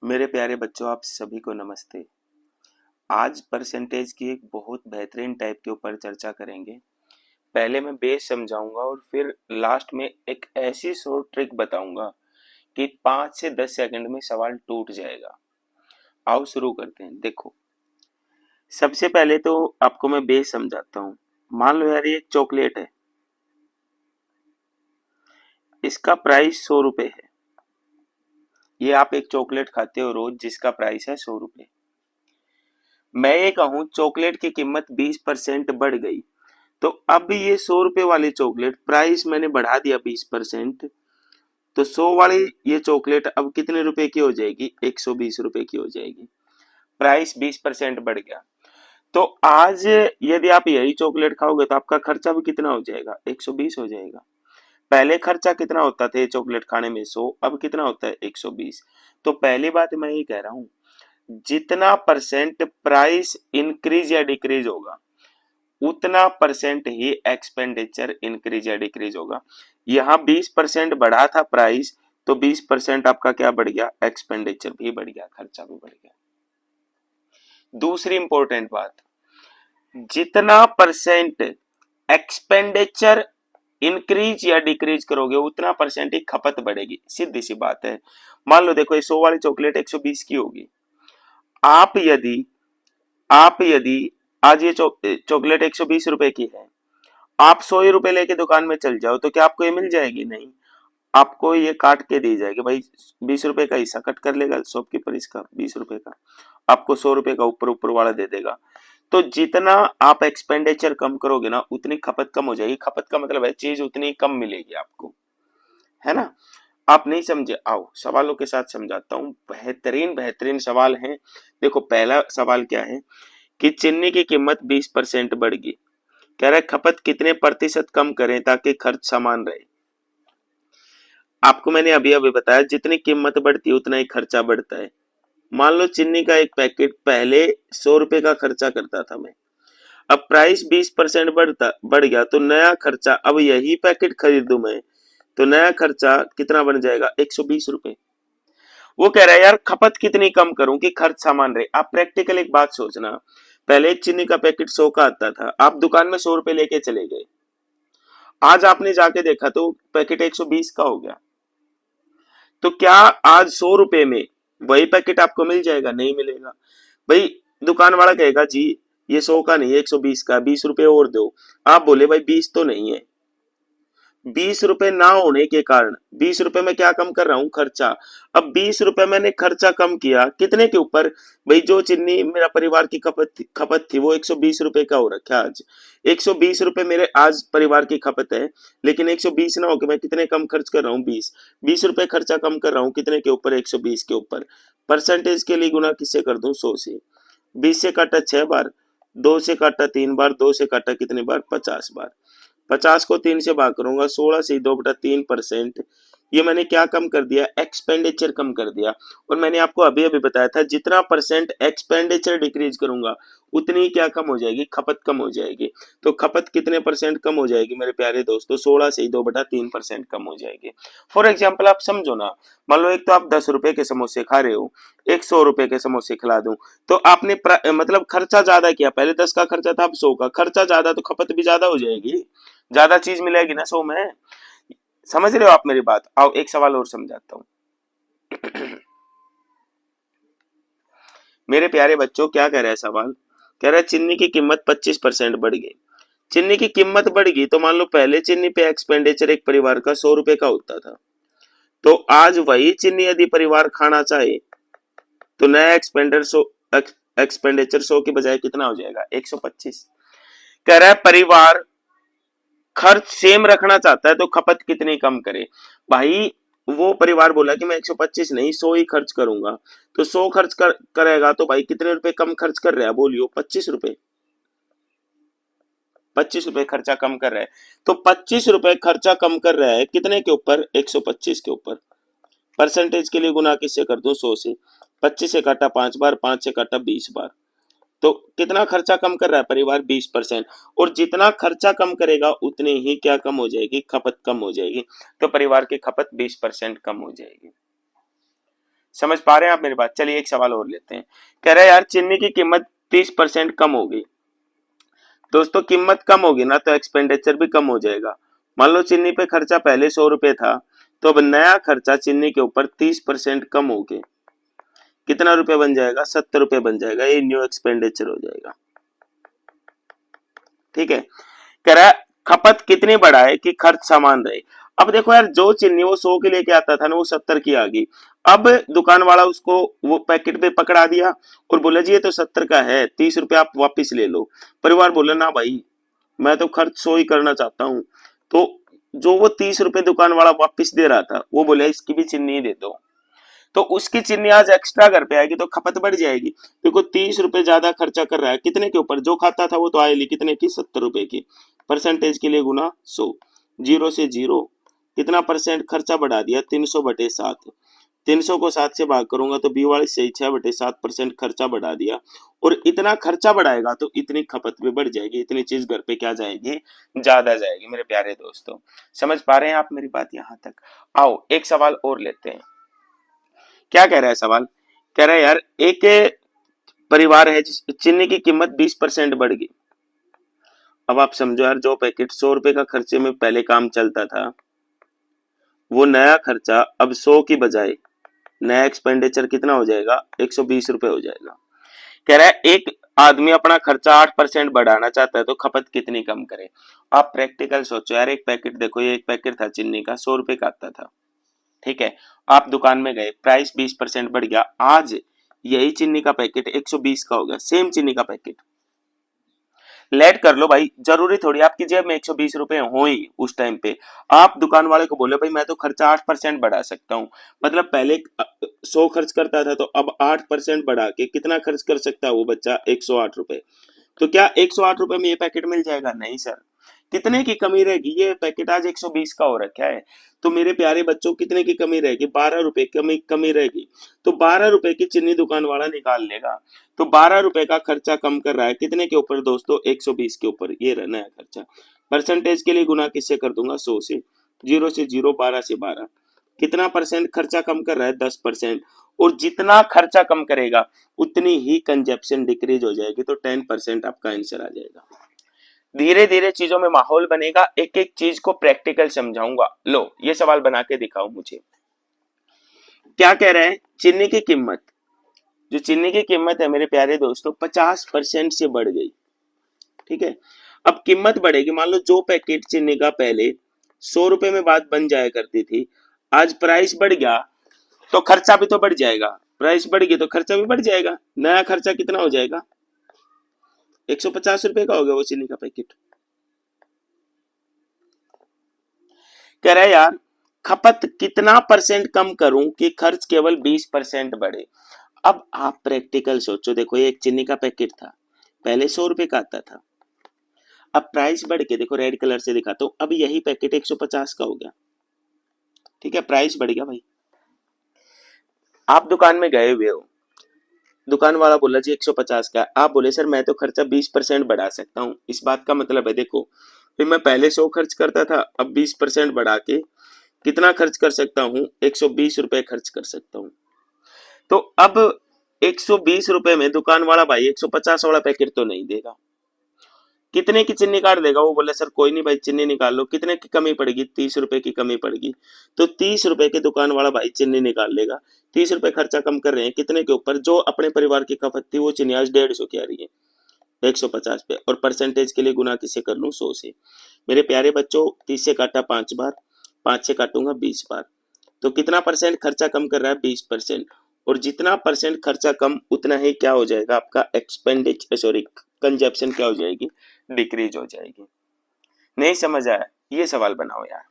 मेरे प्यारे बच्चों, आप सभी को नमस्ते। आज परसेंटेज की एक बहुत बेहतरीन टाइप के ऊपर चर्चा करेंगे। पहले मैं बेस समझाऊंगा और फिर लास्ट में एक ऐसी शॉर्ट ट्रिक बताऊंगा कि 5 से 10 सेकंड में सवाल टूट जाएगा। आओ शुरू करते हैं। देखो, सबसे पहले तो आपको मैं बेस समझाता हूँ। मान लो यार, ये एक चॉकलेट है, इसका प्राइस 100 रुपए है। ये आप एक चॉकलेट खाते हो रोज, जिसका प्राइस है 100 रुपए। मैं ये कहूँ चॉकलेट की कीमत 20% बढ़ गई, तो अब ये 100 रुपए वाली चॉकलेट प्राइस मैंने बढ़ा दिया 20%, तो 100 वाली ये चॉकलेट अब कितने रुपए की हो जाएगी? 120 रुपए की हो जाएगी। प्राइस 20% बढ़ गया। तो आज यदि आप यही चॉकलेट खाओगे तो आपका खर्चा भी कितना हो जाएगा? 120 हो जाएगा। पहले खर्चा कितना होता था ये चॉकलेट खाने में? 100। अब कितना होता है? 120। तो पहली बात मैं ये कह रहा हूं, जितना परसेंट प्राइस इंक्रीज या डिक्रीज होगा, उतना परसेंट ही एक्सपेंडिचर इंक्रीज या डिक्रीज होगा। यहाँ 20% बढ़ा था प्राइस, तो 20% आपका क्या बढ़ गया? एक्सपेंडिचर भी बढ़ गया, खर्चा भी बढ़ गया। दूसरी इंपॉर्टेंट बात, जितना परसेंट एक्सपेंडिचर इंक्रीज या डिक्रीज करोगे, उतना परसेंट ही खपत बढ़ेगी। सीधी सी बात है। मान लो देखो, ये 100 वाली चॉकलेट 120 की होगी। आप यदि आज ये चॉकलेट 120 रुपए की है, आप 100 ही रुपए लेके दुकान में चल जाओ, तो क्या आपको ये मिल जाएगी? नहीं, आपको ये काट के दी जाएगी। भाई 20 रुपए का हिस्सा कट कर लेगा शॉपकीपर, इसका 20 रुपए का आपको 100 रुपए का ऊपर ऊपर वाला दे देगा। तो जितना आप एक्सपेंडिचर कम करोगे ना, उतनी खपत कम हो जाएगी। खपत का मतलब है चीज उतनी कम मिलेगी आपको, है ना? आप नहीं समझे? आओ सवालों के साथ समझाता हूँ। बेहतरीन बेहतरीन सवाल हैं। देखो, पहला सवाल क्या है कि चीनी की कीमत 20% बढ़ गई। कह रहा है खपत कितने प्रतिशत कम करें ताकि खर्च समान रहे। आपको मैंने अभी अभी बताया, जितनी कीमत बढ़ती है उतना ही खर्चा बढ़ता है। मान लो चीनी का एक पैकेट पहले 100 रुपए का खर्चा करता था मैं, अब प्राइस 20% बढ़ गया, तो नया खर्चा, अब यही पैकेट खरीदूं मैं, तो नया खर्चा कितना बन जाएगा? 120 रुपए। वो कह रहा है यार खपत कितनी कम करूं कि खर्च समान रहे। आप प्रैक्टिकल एक बात सोचना, पहले एक चीनी का पैकेट 100 का आता था, आप दुकान में 100 रुपए लेके चले गए, आज आपने जाके देखा तो पैकेट 120 का हो गया। तो क्या आज 100 रुपए में वही पैकेट आपको मिल जाएगा? नहीं मिलेगा। भाई दुकान वाला कहेगा जी ये 100 का नहीं है, 120 का, 20 रुपए और दो। आप बोले भाई 20 तो नहीं है। 20 रुपए ना होने के कारण 20 रुपए में क्या कम कर रहा हूं? खर्चा। अब 20 रुपए मैंने खर्चा कम किया कितने के ऊपर? भाई जो चीनी मेरा परिवार की खपत थी वो 120 रुपए का हो रखा है आज। 120 रुपए मेरे आज परिवार की खपत है, लेकिन 120 ना होकर मैं कितने कम खर्च कर रहा हूँ? 20 रुपए खर्चा कम कर रहा हूँ। कितने के ऊपर? 120 के ऊपर। परसेंटेज के लिए गुना किससे कर दूं? 100 से। 20 से काटा 6 बार, 2 से काटा 3 बार, 2 से काटा कितने बार? 50 बार। 50 को 3 से भाग करूंगा, 16 से 2/3%। ये मैंने क्या कम कर दिया? एक्सपेंडिचर कम कर दिया। और मैंने आपको अभी अभी बताया था, जितना परसेंट एक्सपेंडिचर डिक्रीज करूंगा, उतनी क्या कम हो जाएगी? खपत कम हो जाएगी। तो खपत कितने परसेंट कम हो जाएगी मेरे प्यारे दोस्तों? 16 से 2/3% कम हो जाएगी। फॉर एग्जाम्पल आप समझो ना, मान लो एक तो आप 10 रुपए के समोसे खा रहे हो, एक 100 रुपए के समोसे खिला दूं, तो आपने मतलब खर्चा ज्यादा किया। पहले 10 का खर्चा था, अब 100 का खर्चा ज्यादा, तो खपत भी ज्यादा हो जाएगी, ज्यादा चीज मिलेगी ना 100 में। समझ रहे हो आप मेरी बात? आओ एक सवाल और समझाता हूं। मेरे प्यारे बच्चों, क्या कह रहा है सवाल? कह रहा है चीनी की कीमत 25% बढ़ गई। चीनी की कीमत बढ़ गई, तो मान लो पहले चीनी पे एक्सपेंडिचर एक परिवार का 100 रुपए का होता था, तो आज वही चीनी यदि परिवार खाना चाहे, तो नया एक्सपेंडिचर 100 की बजाय कितना हो जाएगा? 125। कह रहा है परिवार खर्च सेम रखना चाहता है, तो खपत कितनी कम करे? भाई वो परिवार बोला कि मैं 125 नहीं 100 ही खर्च करूंगा, तो 100 करेगा, तो भाई कितने रुपए कम खर्च कर रहा है? बोलियो 25 रुपए। 25 रुपए खर्चा कम कर रहा है। तो 25 रुपए खर्चा कम कर रहा है कितने के ऊपर? 125 के ऊपर। परसेंटेज के लिए गुना किससे कर दूं? 100 से। 25 से काटा 5 बार, 5 से काटा 20 बार। तो कितना खर्चा कम कर रहा है परिवार? 20%। और जितना खर्चा कम करेगा उतनी ही क्या कम हो जाएगी? खपत कम हो जाएगी। तो परिवार की खपत 20% कम हो जाएगी। समझ पा रहे हैं आप मेरी बात? चलिए एक सवाल और लेते हैं। कह रहा है यार चीनी की कीमत 30% कम होगी। दोस्तों कीमत कम होगी ना तो एक्सपेंडिचर भी कम हो जाएगा। मान लो चीनी पे खर्चा पहले 100 रुपए था, तो अब नया खर्चा चीनी के ऊपर 30% कम हो गए, कितना रुपए बन जाएगा? 70 रुपए बन जाएगा। ये न्यू एक्सपेंडिचर हो जाएगा। ठीक है। कह रहा है खपत कितनी बढ़ाए कि खर्च समान रहे। अब देखो यार, जो चीनी वो 100 की लेके आता था ना, वो 70 की आ गई। अब दुकान वाला उसको वो पैकेट पे पकड़ा दिया और बोला जी ये तो 70 का है, 30 रुपए आप वापिस ले लो। परिवार बोला ना भाई, मैं तो खर्च 100 ही करना चाहता हूँ। तो जो वो 30 रुपए दुकान वाला वापिस दे रहा था, वो बोले इसकी भी चीनी दे दो। तो उसकी चीनी आज एक्स्ट्रा घर पे आएगी तो खपत बढ़ जाएगी। देखो 30 रुपए ज्यादा खर्चा कर रहा है, कितने के ऊपर? जो खाता था वो तो आएगी कितने की? 70 रुपए की। परसेंटेज के लिए गुना 100, जीरो से जीरो, कितना परसेंट खर्चा बढ़ा दिया? 300/7। 300 को 7 से भाग करूंगा तो 42 से 6/7% खर्चा बढ़ा दिया। और इतना खर्चा बढ़ाएगा तो इतनी खपत भी बढ़ जाएगी, इतनी चीज घर पे क्या जाएगी? ज्यादा जाएगी मेरे प्यारे दोस्तों। समझ पा रहे हैं आप मेरी बात यहां तक? आओ एक सवाल और लेते हैं। क्या कह रहा है सवाल? कह रहा है यार एक परिवार है जिस चीनी की कीमत 20% बढ़ गई। अब आप समझो यार, जो पैकेट 100 रुपए का खर्चे में पहले काम चलता था, वो नया खर्चा अब 100 की बजाय नया एक्सपेंडिचर कितना हो जाएगा? 120 रुपए हो जाएगा। कह रहा है एक आदमी अपना खर्चा 8% बढ़ाना चाहता है तो खपत कितनी कम करे। आप प्रैक्टिकल सोचो यार, एक पैकेट देखो, ये एक पैकेट था चीनी का, 100 रुपए का आता था। ठीक है, आप दुकान में गए, प्राइस 20% बढ़ गया, आज यही चीनी का पैकेट 120 का हो गया, सेम चीनी का पैकेट। लेट कर लो भाई, जरूरी थोड़ी आपकी जेब में 120 रुपए हो ही उस टाइम पे। आप दुकान वाले को बोले भाई मैं तो खर्चा 8% बढ़ा सकता हूँ, मतलब पहले 100 खर्च करता था तो अब 8% बढ़ा के कितना खर्च कर सकता है वो बच्चा? 108 रुपए। तो क्या 108 रुपए में ये पैकेट मिल जाएगा? नहीं सर। कितने की कमी रहेगी? ये पैकेट आज 120 का हो रखा है, तो मेरे प्यारे बच्चों कितने की कमी रहेगी? 12 रुपए कमी रहेगी। तो 12 रुपए की चीनी दुकान वाला निकाल लेगा। तो 12 रुपए का खर्चा कम कर रहा है, कितने के ऊपर दोस्तों? 120 के ऊपर। ये रहना है खर्चा। परसेंटेज के लिए गुना किससे कर दूंगा? 100 से। 0 से 0, 12 से 12। कितना परसेंट खर्चा कम कर रहा है? 10%। और जितना खर्चा कम करेगा उतनी ही कंजप्शन डिक्रीज हो जाएगी, तो 10% आपका आंसर आ जाएगा। धीरे धीरे चीजों में माहौल बनेगा, एक एक चीज को प्रैक्टिकल समझाऊंगा। लो ये सवाल बना के दिखाओ मुझे। क्या कह रहे हैं? चीनी की कीमत, जो चीनी की कीमत है मेरे प्यारे दोस्तों 50% से बढ़ गई। ठीक है, अब कीमत बढ़ेगी। मान लो जो पैकेट चीनी का पहले 100 रुपए में बात बन जाया करती थी, आज प्राइस बढ़ गया तो खर्चा भी तो बढ़ जाएगा। प्राइस बढ़ गई तो खर्चा भी बढ़ जाएगा। नया खर्चा कितना हो जाएगा? 150 रुपए का हो गया वो चीनी का पैकेट। कह रहा है यार खपत कितना परसेंट कम करूं कि खर्च केवल 20% बढ़े। अब आप प्रैक्टिकल सोचो, देखो ये एक चीनी का पैकेट था, पहले 100 रुपए का आता था, अब प्राइस बढ़ के देखो रेड कलर से दिखाता हूं, अब यही पैकेट 150 का हो गया। ठीक है, प्राइस बढ़ गया भाई। आप दुकान में गए हुए हो, दुकान वाला बोला जी 150 का, आप बोले सर मैं तो खर्चा 20% बढ़ा सकता हूँ। इस बात का मतलब है देखो, फिर मैं पहले 100 खर्च करता था, अब 20% बढ़ा के कितना खर्च कर सकता हूँ? 120 रुपए खर्च कर सकता हूँ। तो अब 120 रुपए में दुकान वाला भाई 150 वाला पैकेट तो नहीं देगा। कितने की चीनी काट देगा? वो बोले सर कोई नहीं भाई चीनी निकाल लो। कितने की कमी पड़ेगी? 30 रुपए की कमी पड़ेगी। तो 30 रुपए के दुकान वाला भाई चीनी निकाल लेगा। 30 रुपए खर्चा कम कर रहे हैं, कितने के ऊपर? जो अपने परिवार की खपत थी वो चीनी आज 150 की आ रही है, 150 पे। और परसेंटेज के लिए गुना किसे कर लूं? 100 से। मेरे प्यारे बच्चों 30 से काटा 5 बार, 5 से काटूंगा 20 बार। तो कितना परसेंट खर्चा कम कर रहा है? 20%। और जितना परसेंट खर्चा कम उतना ही क्या हो जाएगा आपका? एक्सपेंडिचर, सॉरी कंजप्शन क्या हो जाएगी? डिक्रीज हो जाएगी। नहीं समझ आया? ये सवाल बनाओ यार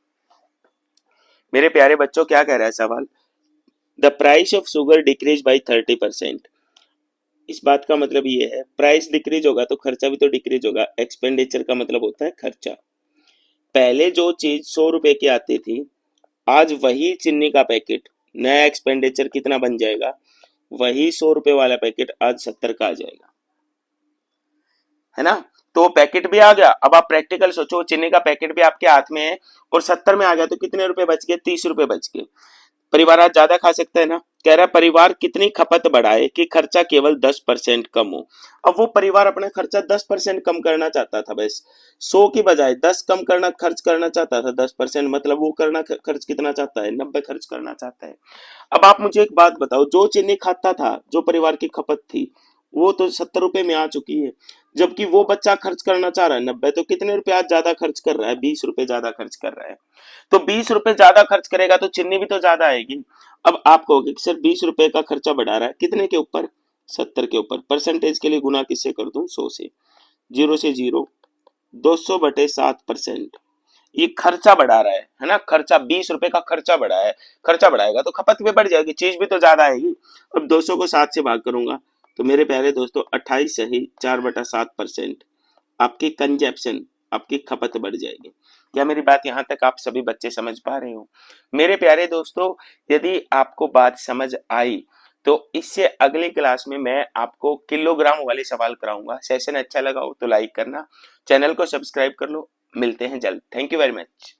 मेरे प्यारे बच्चों। क्या कह रहा है सवाल? The price of sugar decrease by 30%। इस बात का मतलब ये है, प्राइस डिक्रीज होगा तो खर्चा भी तो डिक्रीज होगा। एक्सपेंडिचर का मतलब होता है खर्चा। पहले जो चीज 100 रुपए की आती थी, आज वही चीनी का पैकेट, नया एक्सपेंडिचर कितना बन जाएगा? वही 100 रुपए वाला पैकेट आज 70 का आ जाएगा, है ना? तो पैकेट भी आ गया। अब आप प्रैक्टिकल सोचो, चीनी का पैकेट भी आपके हाथ में है और 70 में आ गया तो कितने रुपए बच गए? 30 रुपए बच गए। परिवार आज ज्यादा खा सकता है ना, कह रहा परिवार कितनी खपत बढ़ाए कि खर्चा केवल 10% कम हो। अब वो परिवार अपना खर्चा 10% कम करना चाहता था, बस 100 की बजाय 10 कम करना खर्च करना चाहता था। 10% मतलब वो करना खर्च कितना चाहता है, 90 खर्च करना चाहता है। अब आप मुझे एक बात बताओ, जो चीनी खाता था, जो परिवार की खपत थी, वो तो 70 रुपए में आ चुकी है, जबकि वो बच्चा खर्च करना चाह रहा है 90, तो कितने रुपए आज ज्यादा खर्च कर रहा है, 20 रुपए ज्यादा खर्च कर रहा है। तो 20 रुपए ज्यादा खर्च करेगा तो चीनी भी तो ज्यादा आएगी। अब आप कहोगे कि सर 20 रुपए का खर्चा बढ़ा रहा है, कितने के ऊपर, 70 के ऊपर। परसेंटेज के लिए गुना किससे कर दूं, 100 से। 0 से 0, 200/7%। ये खर्चा बढ़ा रहा है ना, खर्चा 20 रुपए का खर्चा बढ़ा है। खर्चा बढ़ाएगा तो खपत भी बढ़ जाएगी, चीज भी तो ज्यादा आएगी। अब 200 को 7 से भाग करूंगा तो मेरे प्यारे दोस्तों 28 सही 4/7% आपकी कंजप्शन, आपकी खपत बढ़ जाएगी। क्या मेरी बात यहाँ तक आप सभी बच्चे समझ पा रहे हो? मेरे प्यारे दोस्तों, यदि आपको बात समझ आई तो इससे अगली क्लास में मैं आपको किलोग्राम वाले सवाल कराऊंगा। सेशन अच्छा लगा हो तो लाइक करना, चैनल को सब्सक्राइब कर लो। मिलते हैं जल्द। Thank you very much.